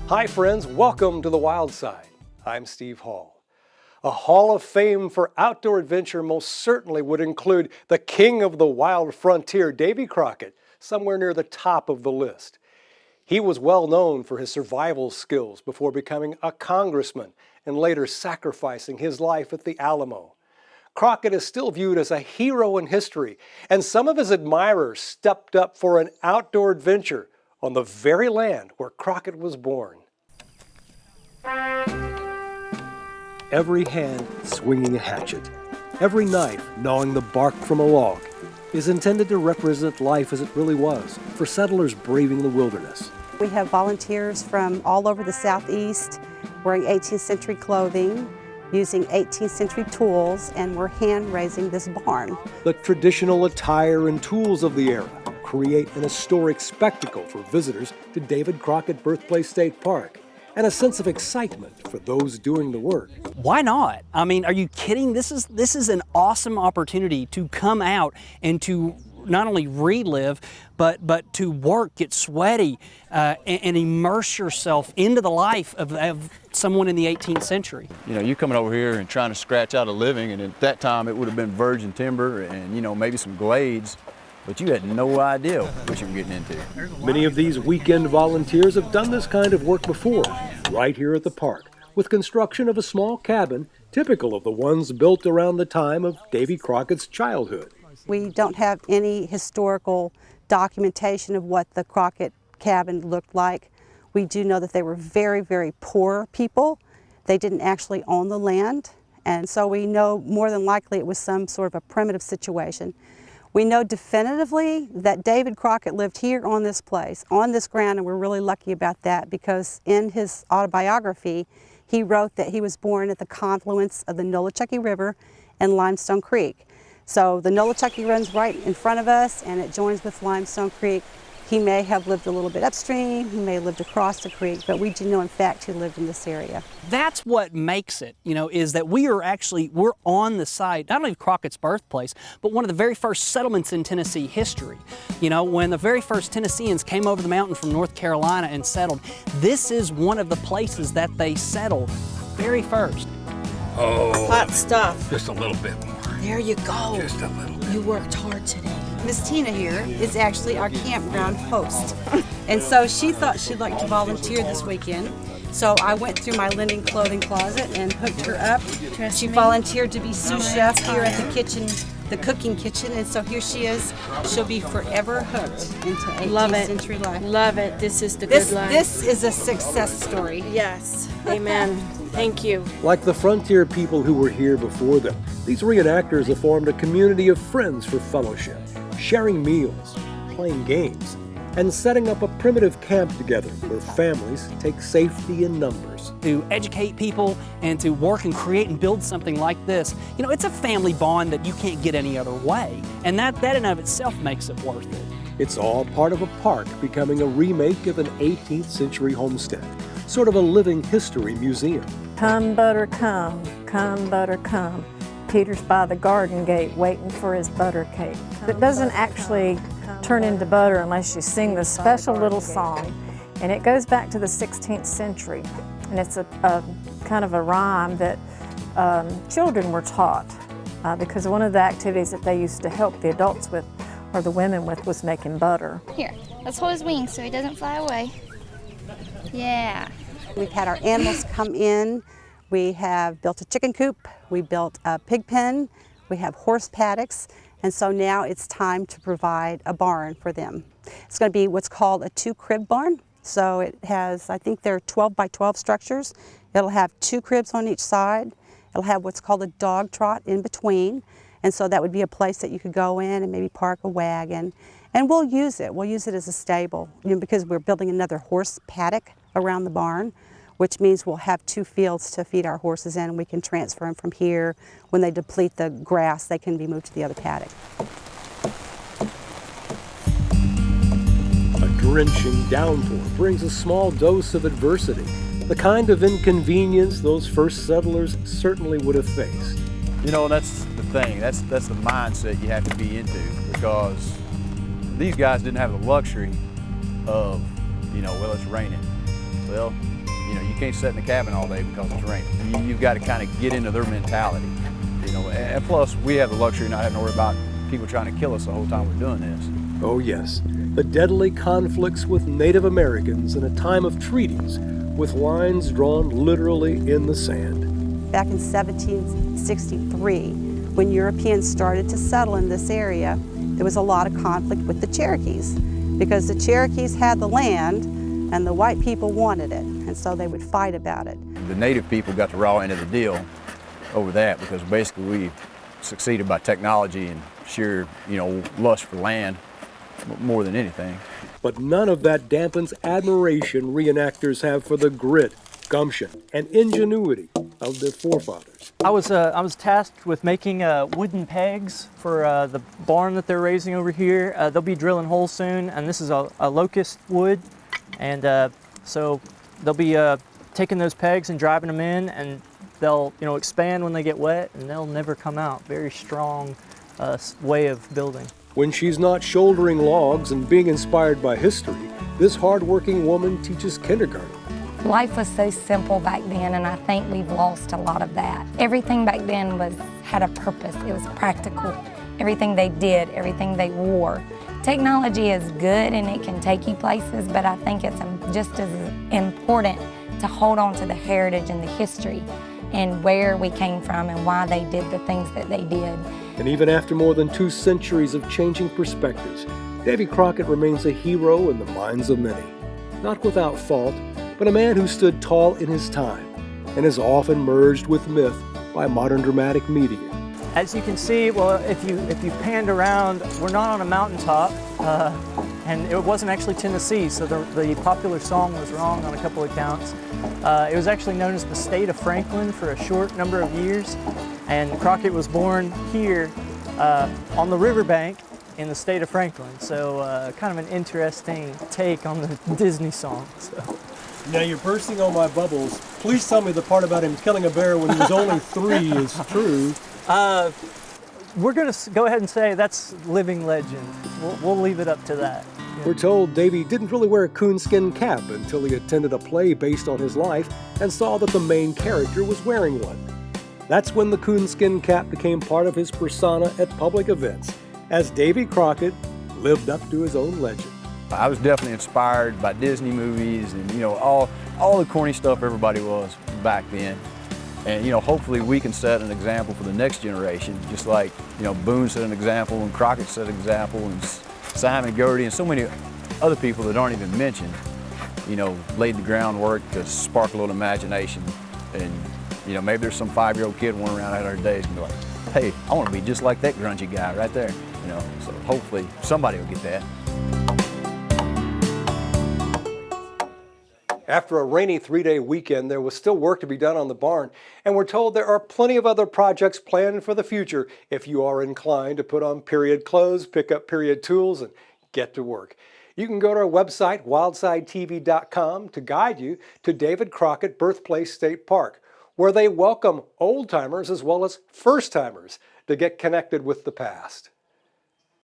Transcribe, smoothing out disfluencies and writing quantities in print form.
Hi friends, welcome to the Wild Side. I'm Steve Hall. A Hall of Fame for outdoor adventure most certainly would include the king of the wild frontier, Davy Crockett, somewhere near the top of the list. He was well known for his survival skills before becoming a congressman and later sacrificing his life at the Alamo. Crockett is still viewed as a hero in history, and some of his admirers stepped up for an outdoor adventure on the very land where Crockett was born. Every hand swinging a hatchet, every knife gnawing the bark from a log, is intended to represent life as it really was for settlers braving the wilderness. We have volunteers from all over the Southeast wearing 18th century clothing, using 18th century tools, and we're hand raising this barn. The traditional attire and tools of the era create an historic spectacle for visitors to David Crockett Birthplace State Park, and a sense of excitement for those doing the work. Why not? I mean, are you kidding? This is an awesome opportunity to come out and to not only relive, but to work, get sweaty, and immerse yourself into the life of someone in the 18th century. You know, you're coming over here and trying to scratch out a living, and at that time it would have been virgin timber and, you know, maybe some glades, but you had no idea what you were getting into. Many of these weekend volunteers have done this kind of work before, right here at the park, with construction of a small cabin typical of the ones built around the time of Davy Crockett's childhood. We don't have any historical documentation of what the Crockett cabin looked like. We do know that they were very, very poor people. They didn't actually own the land, and so we know more than likely it was some sort of a primitive situation. We know definitively that David Crockett lived here on this place, on this ground, and we're really lucky about that because in his autobiography, he wrote that he was born at the confluence of the Nolichucky River and Limestone Creek. So the Nolichucky runs right in front of us and it joins with Limestone Creek. He may have lived a little bit upstream, he may have lived across the creek, but we do know in fact he lived in this area. That's what makes it, you know, is that we're on the site, not only of Crockett's birthplace, but one of the very first settlements in Tennessee history. You know, when the very first Tennesseans came over the mountain from North Carolina and settled, this is one of the places that they settled very first. Oh, Hot stuff. just a little bit more. There you go. Just a little bit. You worked hard today. Miss Tina here is actually our campground host. And so she thought she'd like to volunteer this weekend. So I went through my linen clothing closet and hooked her up. She volunteered to be sous chef here at the kitchen, the cooking kitchen, and so here she is. She'll be forever hooked into 18th century life. Love it. This is the good life. This is a success story. Yes. Amen. Thank you. Like the frontier people who were here before them, these reenactors have formed a community of friends for fellowship, sharing meals, playing games, and setting up a primitive camp together where families take safety in numbers. To educate people and to work and create and build something like this, you know, it's a family bond that you can't get any other way. And that in and of itself makes it worth it. It's all part of a park becoming a remake of an 18th century homestead, sort of a living history museum. Come, butter, come, butter, come. Peter's by the garden gate waiting for his butter cake. It doesn't actually turn into butter unless you sing this special little song. And it goes back to the 16th century. And it's a kind of a rhyme that children were taught because one of the activities that they used to help the adults with or the women with was making butter. Here, let's hold his wings so he doesn't fly away. Yeah. We've had our animals come in. We have built a chicken coop, we built a pig pen, we have horse paddocks, and so now it's time to provide a barn for them. It's going to be what's called a 2-crib barn. So it has, I think they're 12 by 12 structures. It'll have 2 cribs on each side. It'll have what's called a dog trot in between. And so that would be a place that you could go in and maybe park a wagon. And we'll use it. We'll use it as a stable, you know, because we're building another horse paddock around the barn, which means we'll have 2 fields to feed our horses in, and we can transfer them from here. When they deplete the grass, they can be moved to the other paddock. A drenching downpour brings a small dose of adversity, the kind of inconvenience those first settlers certainly would have faced. You know, that's the thing. That's the mindset you have to be into, because these guys didn't have the luxury of, you know, well, it's raining. Well, You know, you can't sit in the cabin all day because it's raining. You've got to kind of get into their mentality. You know, and plus we have the luxury of not having to worry about people trying to kill us the whole time we're doing this. Oh yes, the deadly conflicts with Native Americans in a time of treaties with lines drawn literally in the sand. Back in 1763, when Europeans started to settle in this area, there was a lot of conflict with the Cherokees because the Cherokees had the land and the white people wanted it, and so they would fight about it. The native people got the raw end of the deal over that because basically we succeeded by technology and sheer, lust for land more than anything. But none of that dampens admiration reenactors have for the grit, gumption, and ingenuity of their forefathers. I was tasked with making wooden pegs for the barn that they're raising over here. They'll be drilling holes soon, and this is a locust wood, and so they'll be taking those pegs and driving them in, and they'll expand when they get wet, and they'll never come out. Very strong way of building. When she's not shouldering logs and being inspired by history, this hardworking woman teaches kindergarten. Life was so simple back then, and I think we've lost a lot of that. Everything back then had a purpose. It was practical. Everything they did, everything they wore. Technology is good and it can take you places, but I think it's just as important to hold on to the heritage and the history and where we came from and why they did the things that they did. And even after more than 2 centuries of changing perspectives, Davy Crockett remains a hero in the minds of many. Not without fault, but a man who stood tall in his time and is often merged with myth by modern dramatic media. As you can see, well, if you panned around, we're not on a mountaintop, and it wasn't actually Tennessee, so the popular song was wrong on a couple of counts. It was actually known as the state of Franklin for a short number of years, and Crockett was born here on the riverbank in the state of Franklin, so kind of an interesting take on the Disney song. So. Now you're bursting all my bubbles. Please tell me the part about him killing a bear when he was only 3 is true. We're going to go ahead and say that's living legend. We'll leave it up to that. We're told Davy didn't really wear a coonskin cap until he attended a play based on his life and saw that the main character was wearing one. That's when the coonskin cap became part of his persona at public events, as Davy Crockett lived up to his own legend. I was definitely inspired by Disney movies and, all the corny stuff everybody was back then. And, hopefully we can set an example for the next generation, just like, Boone set an example and Crockett set an example and Simon Gertie and so many other people that aren't even mentioned, laid the groundwork to spark a little imagination. And, maybe there's some 5-year-old kid wandering around out our days and be like, hey, I want to be just like that grungy guy right there, So hopefully somebody will get that. After a rainy 3-day weekend, there was still work to be done on the barn, and we're told there are plenty of other projects planned for the future if you are inclined to put on period clothes, pick up period tools, and get to work. You can go to our website, wildsidetv.com, to guide you to David Crockett Birthplace State Park, where they welcome old-timers as well as first-timers to get connected with the past.